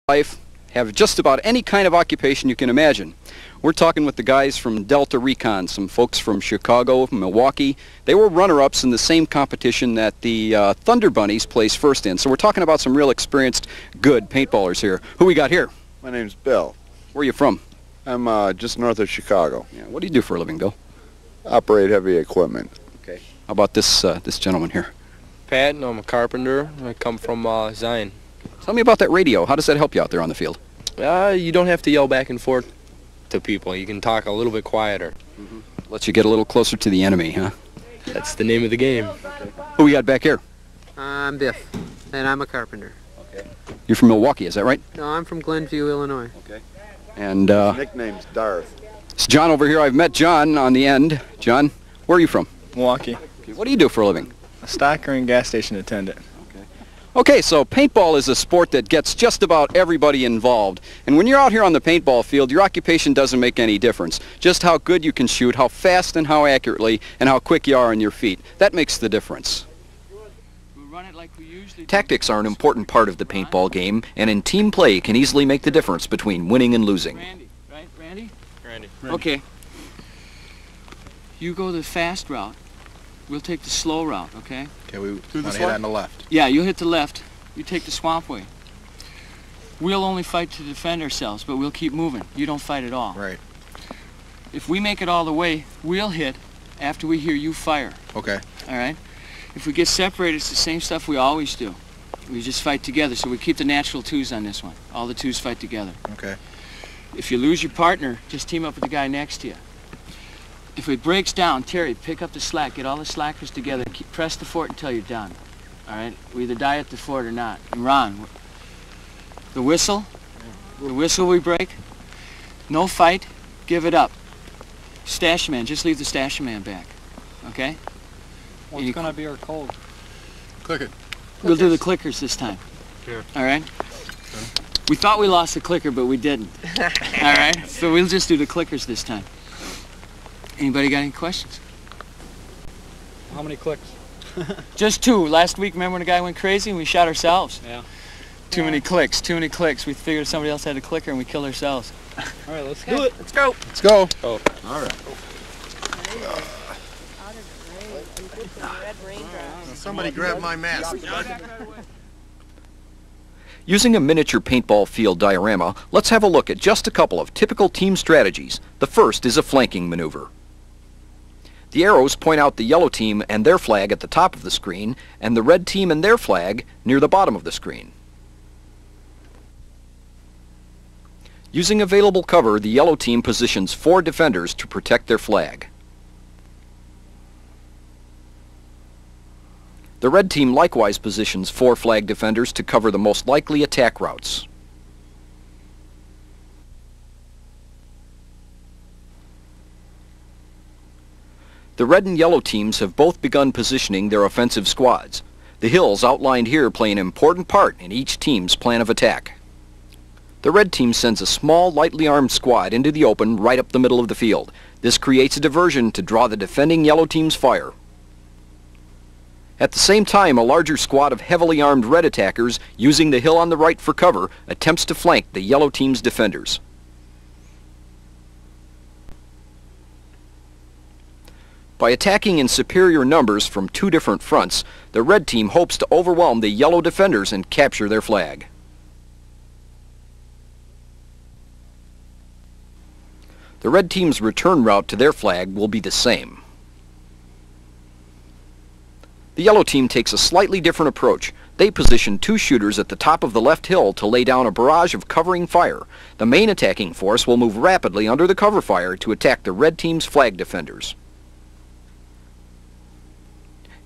life, have just about any kind of occupation you can imagine. We're talking with the guys from Delta Recon, some folks from Chicago, Milwaukee. They were runner-ups in the same competition that the Thunder Bunnies placed first in. So we're talking about some real experienced, good paintballers here. Who we got here? My name's Bill. Where are you from? I'm just north of Chicago. Yeah, what do you do for a living, Bill? Operate heavy equipment. Okay. How about this this gentleman here? Pat, and I'm a carpenter. I come from Zion. Tell me about that radio. How does that help you out there on the field? You don't have to yell back and forth to people. You can talk a little bit quieter. Lets you get a little closer to the enemy, huh? That's the name of the game. Who we got back here? I'm Biff, and I'm a carpenter. Okay. You're from Milwaukee, is that right? No, I'm from Glenview, Illinois. Okay. And His nickname's Darth. it's John over here. I've met John on the end. John, where are you from? Milwaukee. Okay. What do you do for a living? A stocker and gas station attendant. Okay, so paintball is a sport that gets just about everybody involved. And when you're out here on the paintball field, your occupation doesn't make any difference. Just how good you can shoot, how fast and how accurately, and how quick you are on your feet. That makes the difference. Tactics are an important part of the paintball game, and in team play can easily make the difference between winning and losing. Randy, right? Randy? Randy. Okay. You go the fast route. We'll take the slow route, okay? Okay, we want to hit on the left. Yeah, you'll hit the left. You take the swamp way. We'll only fight to defend ourselves, but we'll keep moving. You don't fight at all. Right. If we make it all the way, we'll hit after we hear you fire. Okay. All right? If we get separated, it's the same stuff we always do. We just fight together, so we keep the natural twos on this one. All the twos fight together. Okay. If you lose your partner, just team up with the guy next to you. If it breaks down, Terry, pick up the slack. Get all the slackers together. Press the fort until you're done. All right? We either die at the fort or not. And Ron, the whistle we break. No fight. Give it up. Stash man, just leave the stash man back. Okay? What's going to be our code? Click it. We'll do the clickers this time. Sure. All right? We thought we lost the clicker, but we didn't. All right? So we'll just do the clickers this time. Anybody got any questions? How many clicks? Just two. Last week, remember when the guy went crazy and we shot ourselves? Yeah. Too many clicks, too many clicks. We figured somebody else had a clicker and we killed ourselves. All right, let's do it. Let's go. Let's go. Oh. All right. Somebody grab my mask. Using a miniature paintball field diorama, let's have a look at just a couple of typical team strategies. The first is a flanking maneuver. The arrows point out the yellow team and their flag at the top of the screen, and the red team and their flag near the bottom of the screen. Using available cover, the yellow team positions 4 defenders to protect their flag. The red team likewise positions 4 flag defenders to cover the most likely attack routes. The red and yellow teams have both begun positioning their offensive squads. The hills outlined here play an important part in each team's plan of attack. The red team sends a small, lightly armed squad into the open right up the middle of the field. This creates a diversion to draw the defending yellow team's fire. At the same time, a larger squad of heavily armed red attackers, using the hill on the right for cover, attempts to flank the yellow team's defenders. By attacking in superior numbers from 2 different fronts, the red team hopes to overwhelm the yellow defenders and capture their flag. The red team's return route to their flag will be the same. The yellow team takes a slightly different approach. They position 2 shooters at the top of the left hill to lay down a barrage of covering fire. The main attacking force will move rapidly under the cover fire to attack the red team's flag defenders.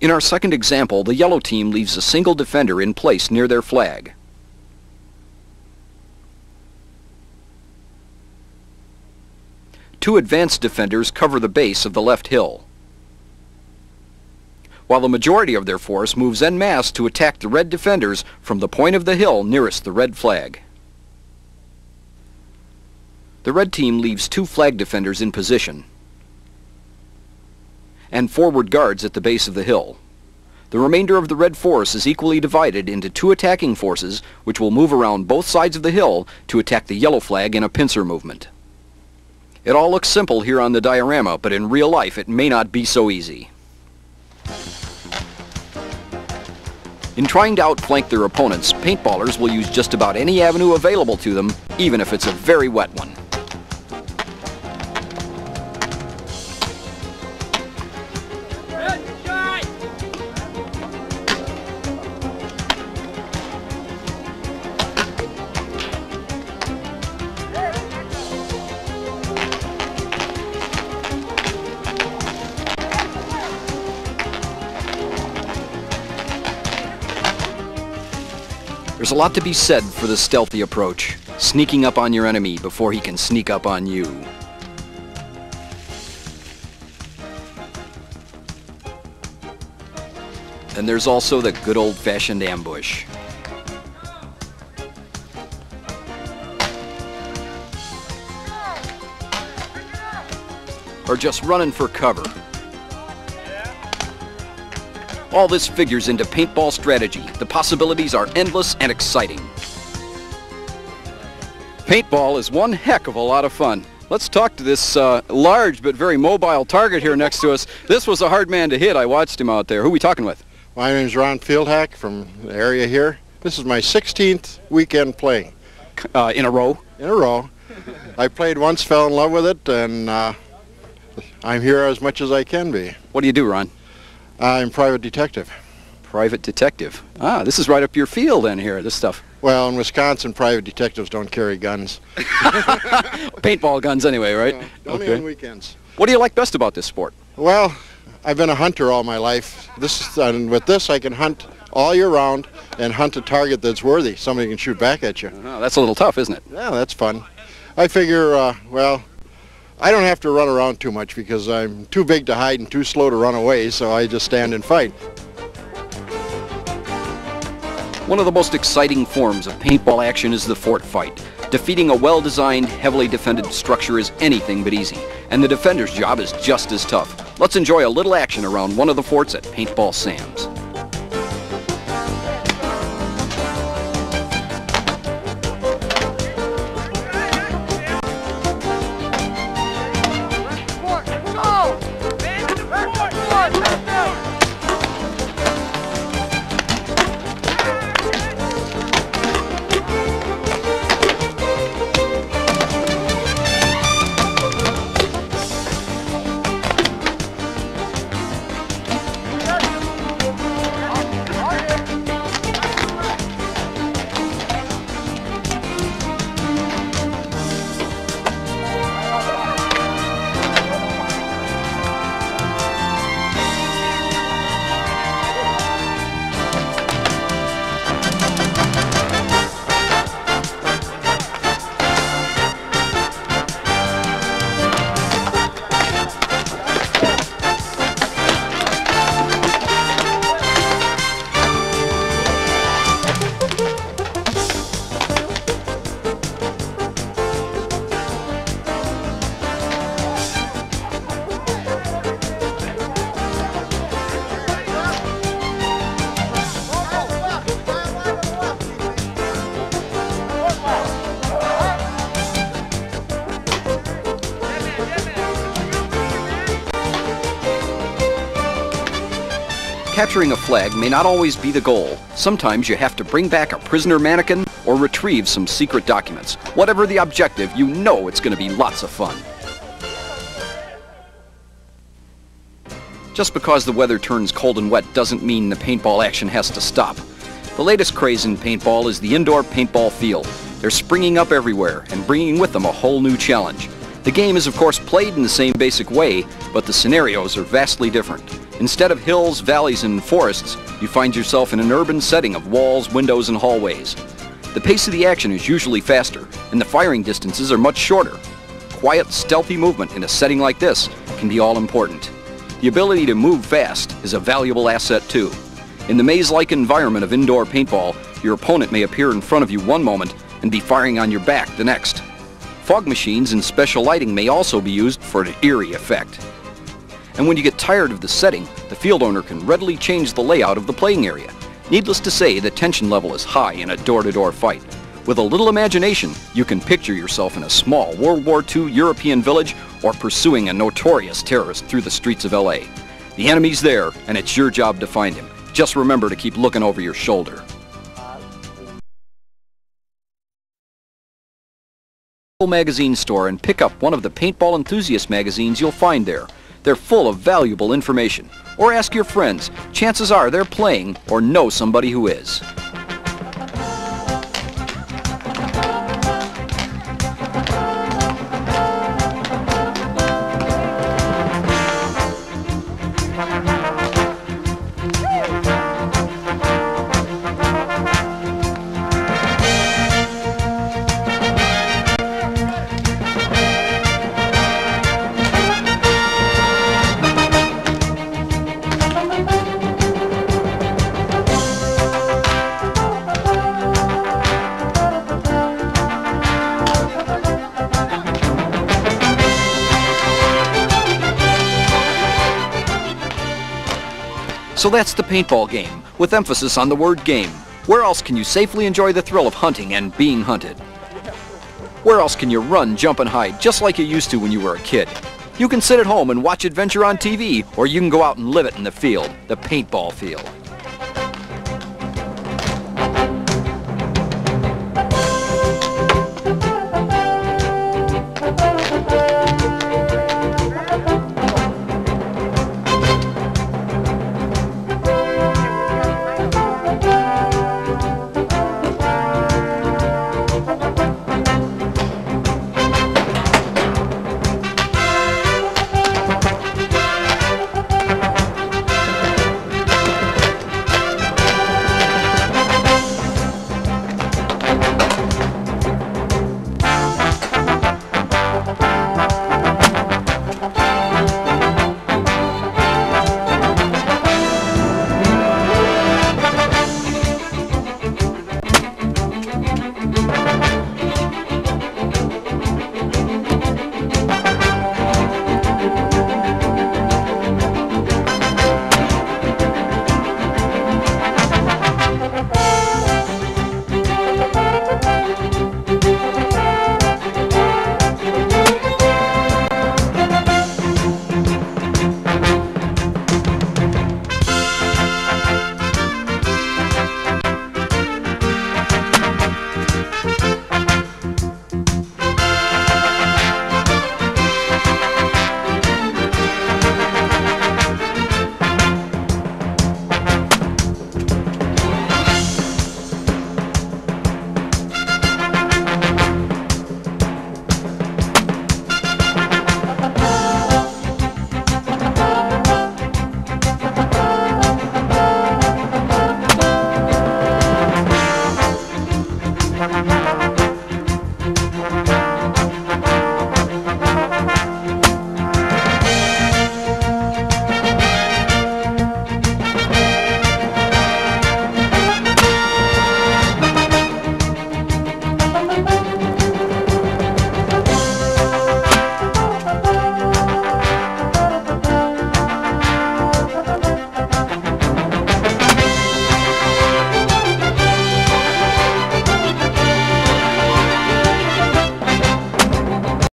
In our second example, the yellow team leaves a single defender in place near their flag. Two advanced defenders cover the base of the left hill, while the majority of their force moves en masse to attack the red defenders from the point of the hill nearest the red flag. The red team leaves 2 flag defenders in position and forward guards at the base of the hill. The remainder of the red force is equally divided into 2 attacking forces, which will move around both sides of the hill to attack the yellow flag in a pincer movement. It all looks simple here on the diorama, but in real life it may not be so easy. In trying to outflank their opponents, paintballers will use just about any avenue available to them, even if it's a very wet one. There's a lot to be said for the stealthy approach, sneaking up on your enemy before he can sneak up on you. And there's also the good old-fashioned ambush. Or just running for cover. All this figures into paintball strategy. The possibilities are endless and exciting. Paintball is one heck of a lot of fun. Let's talk to this large but very mobile target here next to us. This was a hard man to hit. I watched him out there. Who are we talking with? My name is Ron Fieldhack from the area here. This is my 16th weekend playing. In a row? In a row. I played once, fell in love with it, and I'm here as much as I can be. What do you do, Ron? I'm private detective. Private detective. Ah, this is right up your field then here, this stuff. Well, in Wisconsin, private detectives don't carry guns. Paintball guns anyway, right? No, only on weekends. What do you like best about this sport? Well, I've been a hunter all my life. And with this, I can hunt all year round and hunt a target that's worthy. Somebody can shoot back at you. Oh, that's a little tough, isn't it? Yeah, that's fun. I figure, well, I don't have to run around too much because I'm too big to hide and too slow to run away, so I just stand and fight. One of the most exciting forms of paintball action is the fort fight. Defeating a well-designed, heavily defended structure is anything but easy, and the defender's job is just as tough. Let's enjoy a little action around one of the forts at Paintball Sam's. Capturing a flag may not always be the goal. Sometimes you have to bring back a prisoner mannequin or retrieve some secret documents. Whatever the objective, you know it's going to be lots of fun. Just because the weather turns cold and wet doesn't mean the paintball action has to stop. The latest craze in paintball is the indoor paintball field. They're springing up everywhere and bringing with them a whole new challenge. The game is of course played in the same basic way, but the scenarios are vastly different. Instead of hills, valleys, and forests, you find yourself in an urban setting of walls, windows, and hallways. The pace of the action is usually faster, and the firing distances are much shorter. Quiet, stealthy movement in a setting like this can be all important. The ability to move fast is a valuable asset too. In the maze-like environment of indoor paintball, your opponent may appear in front of you one moment and be firing on your back the next. Fog machines and special lighting may also be used for an eerie effect. And when you get tired of the setting, the field owner can readily change the layout of the playing area. Needless to say, the tension level is high in a door-to-door fight. With a little imagination, you can picture yourself in a small World War II European village or pursuing a notorious terrorist through the streets of LA. The enemy's there, and it's your job to find him. Just remember to keep looking over your shoulder. Magazine store and pick up one of the Paintball Enthusiast magazines you'll find there. They're full of valuable information. Or ask your friends. Chances are they're playing or know somebody who is. So that's the paintball game, with emphasis on the word game. Where else can you safely enjoy the thrill of hunting and being hunted? Where else can you run, jump, and hide just like you used to when you were a kid? You can sit at home and watch adventure on TV, or you can go out and live it in the field, the paintball field.